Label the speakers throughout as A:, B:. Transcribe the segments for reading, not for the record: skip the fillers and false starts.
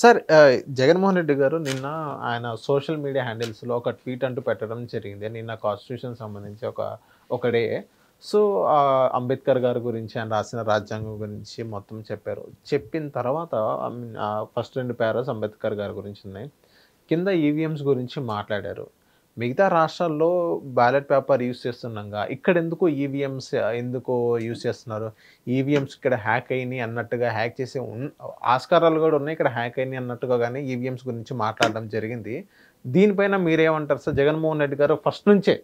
A: Sir Jaganmohan Reddy గారు నిన్న ఆయన సోషల్ మీడియా హ్యాండిల్స్లో ఒక ట్వీట్ అంటూ పెట్టడం జరిగింది. నిన్న కాన్స్టిట్యూషన్ సంబంధించి ఒక డే. సో అంబేద్కర్ గారి గురించి ఆయన రాసిన రాజ్యాంగం గురించి మొత్తం చెప్పారు. చెప్పిన తర్వాత ఫస్ట్ 2 పారాస్ అంబేద్కర్ గారి గురించి ఉన్నాయి. కింద ఈవీఎంస్ గురించి మాట్లాడారు. మిగతా రాష్ట్రాల్లో బ్యాలెట్ పేపర్ యూజ్ చేస్తున్నాగా ఇక్కడ ఎందుకు ఈవీఎంస్ ఎందుకు యూజ్ చేస్తున్నారు? ఈవీఎంస్ ఇక్కడ హ్యాక్ అయినాయి అన్నట్టుగా హ్యాక్ చేసే ఆస్కారాలు కూడా ఉన్నాయి. ఇక్కడ హ్యాక్ అయినాయి అన్నట్టుగా కానీ ఈవీఎంస్ గురించి మాట్లాడడం జరిగింది. దీనిపైన మీరేమంటారు సార్? జగన్మోహన్ రెడ్డి గారు ఫస్ట్ నుంచే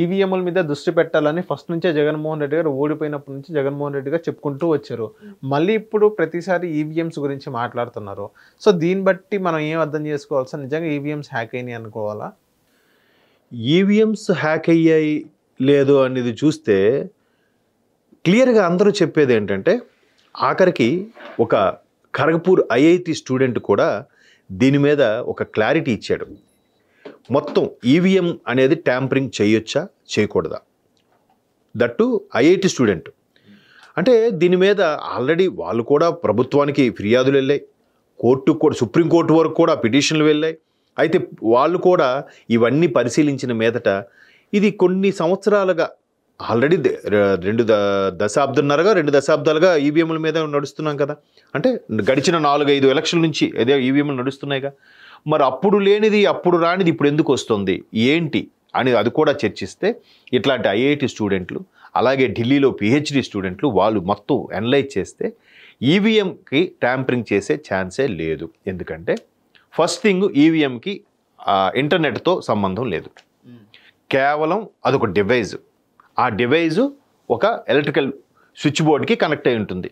A: ఈవీఎంల మీద దృష్టి పెట్టాలని ఫస్ట్ నుంచే జగన్మోహన్ రెడ్డి గారు ఓడిపోయినప్పటి నుంచి జగన్మోహన్ రెడ్డి గారు చెప్పుకుంటూ వచ్చారు. మళ్ళీ ఇప్పుడు ప్రతిసారి ఈవీఎంస్ గురించి మాట్లాడుతున్నారు. సో దీన్ని బట్టి మనం ఏం అర్థం చేసుకోవాలి సార్? నిజంగా ఈవీఎంస్ హ్యాక్ అయినాయి అనుకోవాలా?
B: ఈవీఎంస్ హ్యాక్ అయ్యాయి లేదు అనేది చూస్తే క్లియర్గా అందరూ చెప్పేది ఏంటంటే, ఆఖరికి ఒక ఖరగ్పూర్ ఐఐటి స్టూడెంట్ కూడా దీని మీద ఒక క్లారిటీ ఇచ్చాడు. మొత్తం ఈవీఎం అనేది ట్యాంపరింగ్ చేయొచ్చా చేయకూడదా, దట్టు ఐఐటి స్టూడెంట్. అంటే దీని మీద ఆల్రెడీ వాళ్ళు కూడా ప్రభుత్వానికి ఫిర్యాదులు వెళ్ళాయి, కోర్టుకు కూడా సుప్రీంకోర్టు వరకు కూడా పిటిషన్లు వెళ్ళాయి. అయితే వాళ్ళు కూడా ఇవన్నీ పరిశీలించిన మీదట ఇది కొన్ని సంవత్సరాలుగా ఆల్రెడీ 2 దశాబ్దాలుగా ఈవీఎంల మీద నడుస్తున్నాం కదా. అంటే గడిచిన 4-5 ఎలక్షన్ల నుంచి అదే ఈవీఎంలు నడుస్తున్నాయిగా. మరి అప్పుడు లేనిది అప్పుడు రానిది ఇప్పుడు ఎందుకు వస్తుంది ఏంటి అని అది కూడా చర్చిస్తే, ఇట్లాంటి ఐఐటి స్టూడెంట్లు అలాగే ఢిల్లీలో పిహెచ్డి స్టూడెంట్లు వాళ్ళు మొత్తం అనలైజ్ చేస్తే ఈవీఎంకి ట్యాంపరింగ్ చేసే ఛాన్సే లేదు. ఎందుకంటే ఫస్ట్ థింగ్, ఈవీఎంకి ఇంటర్నెట్తో సంబంధం లేదు. కేవలం అదొక డివైజ్. ఆ డివైజు ఒక ఎలక్ట్రికల్ స్విచ్ బోర్డ్కి కనెక్ట్ అయి ఉంటుంది.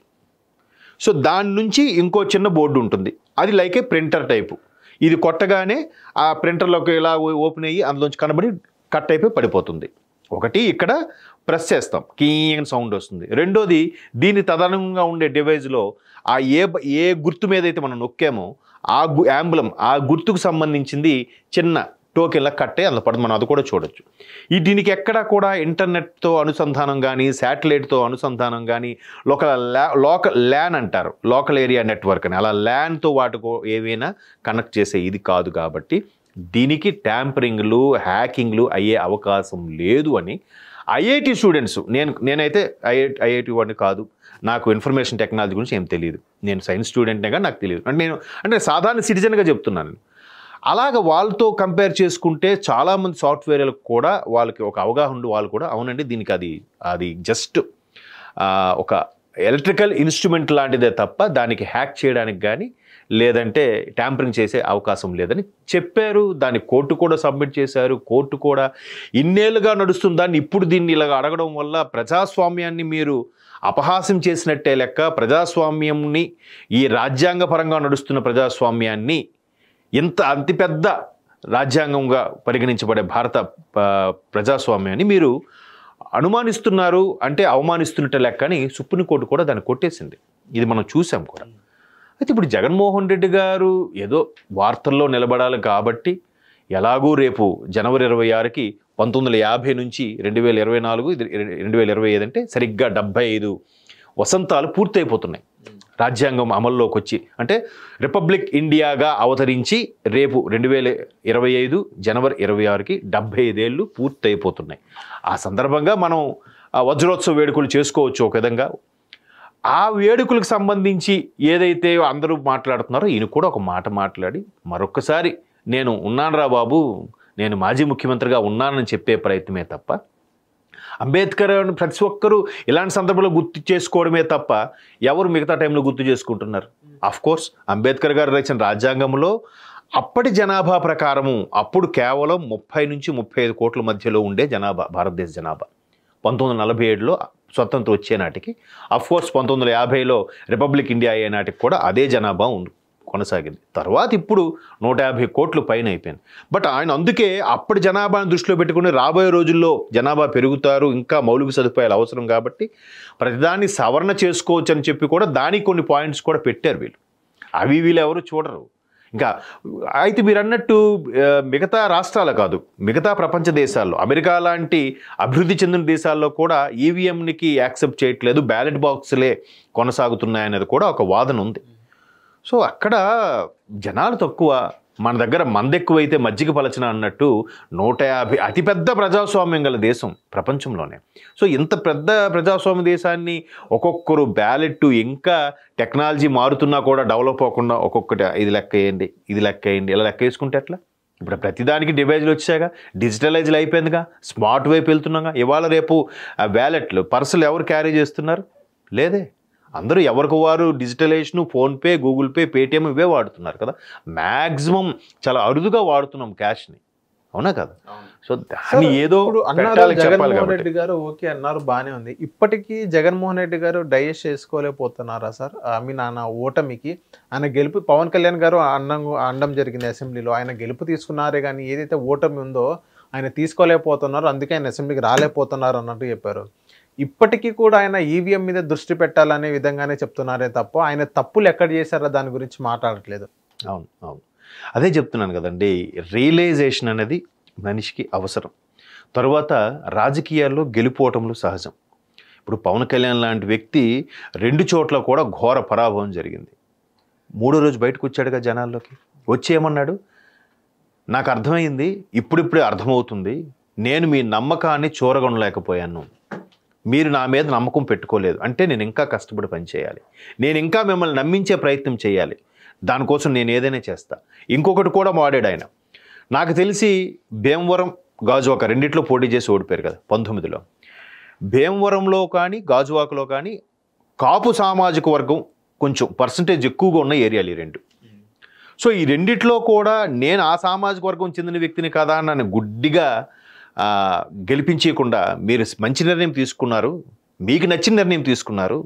B: సో దాని నుంచి ఇంకో చిన్న బోర్డు ఉంటుంది, అది లైక్ ఏ ప్రింటర్ టైపు. ఇది కొట్టగానే ఆ ప్రింటర్లోకి ఇలా ఓపెన్ అయ్యి అందులోంచి కనబడి కట్ అయిపోయి పడిపోతుంది. ఒకటి ఇక్కడ ప్రెస్ చేస్తాం, కీన్ సౌండ్ వస్తుంది. రెండోది, దీని తదనంగా ఉండే డివైజ్లో ఆ ఏ గుర్తు మీద అయితే మనం నొక్కామో ఆ యాంబులం ఆ గుర్తుకు సంబంధించింది చిన్న టోకెన్లా కట్టే అందులో పడుతుంది. మనం అది కూడా చూడొచ్చు. దీనికి ఎక్కడా కూడా ఇంటర్నెట్తో అనుసంధానం కానీ శాటిలైట్తో అనుసంధానం కానీ లోకల్ ల్యాన్ అంటారు, లోకల్ ఏరియా నెట్వర్క్ అని, అలా ల్యాన్తో వాటికో ఏవైనా కనెక్ట్ చేసే ఇది కాదు. కాబట్టి దీనికి ట్యాంపరింగ్లు హ్యాకింగ్లు అయ్యే అవకాశం లేదు అని ఐఐటి స్టూడెంట్స్, నేనైతే ఐఐటి వాడిని కాదు, నాకు ఇన్ఫర్మేషన్ టెక్నాలజీ గురించి ఏం తెలియదు, నేను సైన్స్ స్టూడెంట్నే కానీ నాకు తెలియదు, అంటే సాధారణ సిటిజన్గా చెప్తున్నాను. అలాగ వాళ్ళతో కంపేర్ చేసుకుంటే చాలామంది సాఫ్ట్వేర్లకు కూడా వాళ్ళకి ఒక అవగాహన ఉండి వాళ్ళు కూడా అవునండి దీనికి అది జస్ట్ ఒక ఎలక్ట్రికల్ ఇన్స్ట్రుమెంట్ లాంటిదే తప్ప దానికి హ్యాక్ చేయడానికి కానీ లేదంటే ట్యాంపరింగ్ చేసే అవకాశం లేదని చెప్పారు. దాన్ని కోర్టు కూడా సబ్మిట్ చేశారు. కోర్టు కూడా ఇన్నేళ్ళుగా నడుస్తుంది దాన్ని ఇప్పుడు దీన్ని ఇలాగ అడగడం వల్ల ప్రజాస్వామ్యాన్ని మీరు అపహాస్యం చేసినట్టే లెక్క. ప్రజాస్వామ్యంని, ఈ రాజ్యాంగపరంగా నడుస్తున్న ప్రజాస్వామ్యాన్ని, ఇంత అతిపెద్ద రాజ్యాంగంగా పరిగణించబడే భారత ప్రజాస్వామ్యాన్ని మీరు అనుమానిస్తున్నారు అంటే అవమానిస్తున్నట్టే లెక్క అని సుప్రీంకోర్టు కూడా దాన్ని కొట్టేసింది. ఇది మనం చూసాం కూడా. అయితే ఇప్పుడు జగన్మోహన్ రెడ్డి గారు ఏదో వార్తల్లో నిలబడాలి కాబట్టి ఎలాగూ రేపు జనవరి 26కి 1950 నుంచి 2024 2025 అంటే సరిగ్గా 75 వసంతాలు పూర్తయిపోతున్నాయి రాజ్యాంగం అమల్లోకి వచ్చి. అంటే రిపబ్లిక్ ఇండియాగా అవతరించి రేపు 2025 జనవరి 26కి 75 ఏళ్ళు పూర్తయిపోతున్నాయి. ఆ సందర్భంగా మనం వజ్రోత్సవ వేడుకలు చేసుకోవచ్చు ఒక విధంగా. ఆ వేడుకలకు సంబంధించి ఏదైతే అందరూ మాట్లాడుతున్నారో ఈయన కూడా ఒక మాట మాట్లాడి మరొక్కసారి నేను ఉన్నానురా బాబు, నేను మాజీ ముఖ్యమంత్రిగా ఉన్నానని చెప్పే ప్రయత్నమే తప్ప, అంబేద్కర్ ప్రతి ఒక్కరూ ఇలాంటి సందర్భంలో గుర్తు చేసుకోవడమే తప్ప ఎవరు మిగతా టైంలో గుర్తు చేసుకుంటున్నారు? కోర్స్ అంబేద్కర్ గారు రచించిన రాజ్యాంగంలో అప్పటి జనాభా ప్రకారము అప్పుడు కేవలం 30 నుంచి 35 కోట్ల మధ్యలో ఉండే జనాభా, భారతదేశ జనాభా. 1947లో స్వతంత్రం వచ్చే నాటికి, కోర్స్ 1950లో రిపబ్లిక్ ఇండియా అయ్యే నాటికి కూడా అదే జనాభా కొనసాగింది. తర్వాత ఇప్పుడు 150 కోట్లు పైన అయిపోయింది. బట్ ఆయన అందుకే అప్పటి జనాభాను దృష్టిలో పెట్టుకుని రాబోయే రోజుల్లో జనాభా పెరుగుతారు, ఇంకా మౌలిక సదుపాయాలు అవసరం కాబట్టి ప్రతిదాన్ని సవరణ చేసుకోవచ్చు అని చెప్పి కూడా దానికి కొన్ని పాయింట్స్ కూడా పెట్టారు వీళ్ళు. అవి వీళ్ళు ఎవరు చూడరు. ఇంకా అయితే మీరు అన్నట్టు మిగతా రాష్ట్రాలు కాదు, మిగతా ప్రపంచ దేశాల్లో, అమెరికా లాంటి అభివృద్ధి చెందిన దేశాల్లో కూడా ఈవీఎంకి యాక్సెప్ట్ చేయట్లేదు, బ్యాలెట్ బాక్సులే కొనసాగుతున్నాయనేది కూడా ఒక వాదన ఉంది. సో అక్కడ జనాలు తక్కువ, మన దగ్గర మంది ఎక్కువైతే మజ్జిగ పలచన అన్నట్టు 150 అతిపెద్ద ప్రజాస్వామ్యం గల దేశం ప్రపంచంలోనే. సో ఇంత పెద్ద ప్రజాస్వామ్య దేశాన్ని ఒక్కొక్కరు బ్యాలెట్ ఇంకా టెక్నాలజీ మారుతున్నా కూడా డెవలప్ అవ్వకుండా ఒక్కొక్కటి ఇది లెక్క వేయండి, ఇది లెక్క వేయండి, ఇలా లెక్క వేసుకుంటే ఎట్లా? ఇప్పుడు ప్రతిదానికి డివైజ్లు వచ్చాగా, డిజిటలైజ్లు అయిపోయిందిగా, స్మార్ట్ వైపు వెళ్తున్నాగా. ఇవాళ రేపు బ్యాలెట్లు పర్సులు ఎవరు క్యారీ చేస్తున్నారు? లేదే. అందరూ ఎవరికి వారు digitalisation, PhonePe, Google Pay, Paytm ఇవే వాడుతున్నారు కదా. మ్యాక్సిమం చాలా అరుదుగా వాడుతున్నాం క్యాష్ని, అవునా కదా. సో దాన్ని ఏదో
A: జగన్మోహన్ రెడ్డి గారు ఓకే అన్నారు, బాగానే ఉంది. ఇప్పటికీ జగన్మోహన్ రెడ్డి గారు డైజెస్ట్ చేసుకోలేకపోతున్నారా సార్? ఐ మీన్ ఆయన ఓటమికి, ఆయన గెలుపు, పవన్ కళ్యాణ్ గారు అండం జరిగింది అసెంబ్లీలో, ఆయన గెలుపు తీసుకున్నారే కానీ ఏదైతే ఓటమి ఉందో ఆయన తీసుకోలేకపోతున్నారు, అందుకే ఆయన అసెంబ్లీకి రాలేకపోతున్నారు అన్నట్టు చెప్పారు. ఇప్పటికీ కూడా ఆయన ఈవీఎం మీద దృష్టి పెట్టాలనే విధంగానే చెప్తున్నారే తప్ప ఆయన తప్పులు ఎక్కడ చేశారో దాని గురించి మాట్లాడట్లేదు.
B: అవును అవును, అదే చెప్తున్నాను కదండి. రియలైజేషన్ అనేది మనిషికి అవసరం. తర్వాత రాజకీయాల్లో గెలుపోవటంలో సహజం. ఇప్పుడు పవన్ కళ్యాణ్ లాంటి వ్యక్తి 2 చోట్ల కూడా ఘోర పరాభవం జరిగింది. 3వ రోజు బయటకు వచ్చాడుగా జనాల్లోకి, వచ్చి ఏమన్నాడు? నాకు అర్థమైంది, ఇప్పుడిప్పుడే అర్థమవుతుంది, నేను మీ నమ్మకాన్ని చూరగొనలేకపోయాను, మీరు నా మీద నమ్మకం పెట్టుకోలేదు అంటే నేను ఇంకా కష్టపడి పనిచేయాలి, నేను ఇంకా మిమ్మల్ని నమ్మించే ప్రయత్నం చేయాలి, దానికోసం నేను ఏదైనా చేస్తా. ఇంకొకటి కూడా వాడాడు ఆయన, నాకు తెలిసి భీమవరం, గాజువాక రెండిట్లో పోటీ చేసి ఓడిపోయారు కదా 19లో. భీమవరంలో కానీ గాజువాకలో కానీ కాపు సామాజిక వర్గం కొంచెం పర్సంటేజ్ ఎక్కువగా ఉన్న ఏరియాలు ఈ 2. సో ఈ రెండిట్లో కూడా నేను ఆ సామాజిక వర్గం చెందిన వ్యక్తిని కదా నన్ను గుడ్డిగా గెలిపించకుండా మీరు మంచి నిర్ణయం తీసుకున్నారు, మీకు నచ్చిన నిర్ణయం తీసుకున్నారు,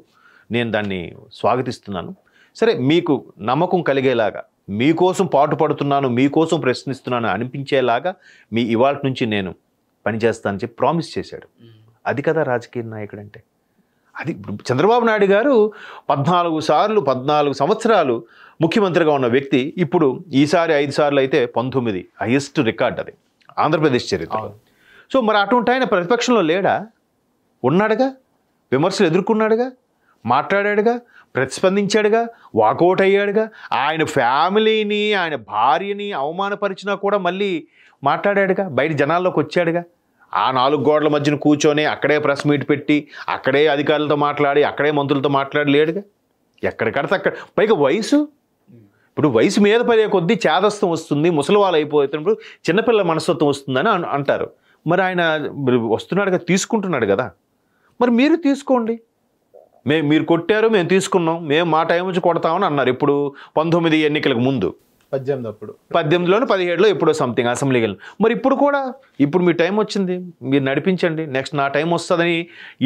B: నేను దాన్ని స్వాగతిస్తున్నాను. సరే, మీకు నమ్మకం కలిగేలాగా, మీకోసం పాటుపడుతున్నాను, మీకోసం ప్రశ్నిస్తున్నాను అనిపించేలాగా మీ ఇవాళ నుంచి నేను పనిచేస్తానని చెప్పి ప్రామిస్ చేశాడు. అది కదా రాజకీయ నాయకుడు అంటే. అది చంద్రబాబు నాయుడు గారు 14 సంవత్సరాలు ముఖ్యమంత్రిగా ఉన్న వ్యక్తి, ఇప్పుడు ఈసారి 5 సార్లు అయితే 19 హైయెస్ట్ రికార్డ్ అది ఆంధ్రప్రదేశ్ చరిత్రలో. సో మరి అటువంటి ఆయన ప్రతిపక్షంలో లేడా? ఉన్నాడుగా, విమర్శలు ఎదుర్కొన్నాడుగా, మాట్లాడాడుగా, ప్రతిస్పందించాడుగా, వాకౌట్ అయ్యాడుగా. ఆయన ఫ్యామిలీని, ఆయన భార్యని అవమానపరిచినా కూడా మళ్ళీ మాట్లాడాడుగా, బయట జనాల్లోకి వచ్చాడుగా. ఆ 4 గోడల మధ్యన కూర్చొని అక్కడే ప్రెస్ మీట్ పెట్టి, అక్కడే అధికారులతో మాట్లాడి, అక్కడే మంత్రులతో మాట్లాడి లేడుగా. ఎక్కడికడితే అక్కడ, పైగా వయసు, ఇప్పుడు వయసు మీద పడే కొద్దీ చేదస్తం వస్తుంది, ముసలి వాళ్ళు అయిపోతున్నప్పుడు చిన్నపిల్ల మనస్తత్వం వస్తుందని అంటారు. మరి ఆయన వస్తున్నాడుగా, తీసుకుంటున్నాడు కదా, మరి మీరు తీసుకోండి. మీరు కొట్టారు, మేము తీసుకున్నాం, మేము మా టైం వచ్చి కొడతామని అన్నారు. ఇప్పుడు 19 ఎన్నికలకు ముందు 18లోనో 17లో ఎప్పుడో సంథింగ్ అసెంబ్లీకి వెళ్ళి. మరి ఇప్పుడు కూడా, ఇప్పుడు మీ టైం వచ్చింది, మీరు నడిపించండి, నెక్స్ట్ నా టైం వస్తుందని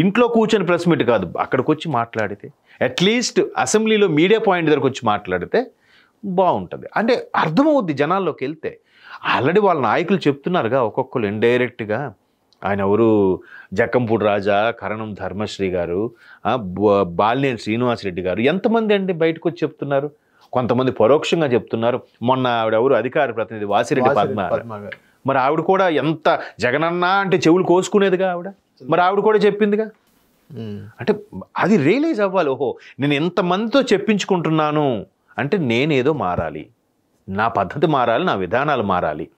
B: ఇంట్లో కూర్చొని ప్రెస్ మీట్ కాదు, అక్కడికి వచ్చి మాట్లాడితే, అట్లీస్ట్ అసెంబ్లీలో మీడియా పాయింట్ దగ్గరకు వచ్చి మాట్లాడితే బాగుంటుంది. అంటే అర్థమవుద్ది జనాల్లోకి వెళ్తే. ఆల్రెడీ వాళ్ళ నాయకులు చెప్తున్నారుగా, ఒక్కొక్కరు ఇండైరెక్ట్గా. ఆయన ఎవరు, జక్కంపూడి రాజా, కరణం ధర్మశ్రీ గారు, బాలినేని శ్రీనివాసరెడ్డి గారు, ఎంతమంది అండి బయటకు వచ్చి చెప్తున్నారు. కొంతమంది పరోక్షంగా చెప్తున్నారు. మొన్న ఆవిడెవరు అధికార ప్రతినిధి వాసిరెడ్డి పద్మ, మరి ఆవిడ కూడా ఎంత జగనన్న అంటే చెవులు కోసుకునేదిగా ఆవిడ, మరి ఆవిడ కూడా చెప్పిందిగా. అంటే అది రియలైజ్ అవ్వాలి, ఓహో నేను ఎంతమందితో చెప్పించుకుంటున్నాను అంటే నేనేదో మారాలి, నా పద్ధతి మారాలి, నా విధానాలు మారాలి.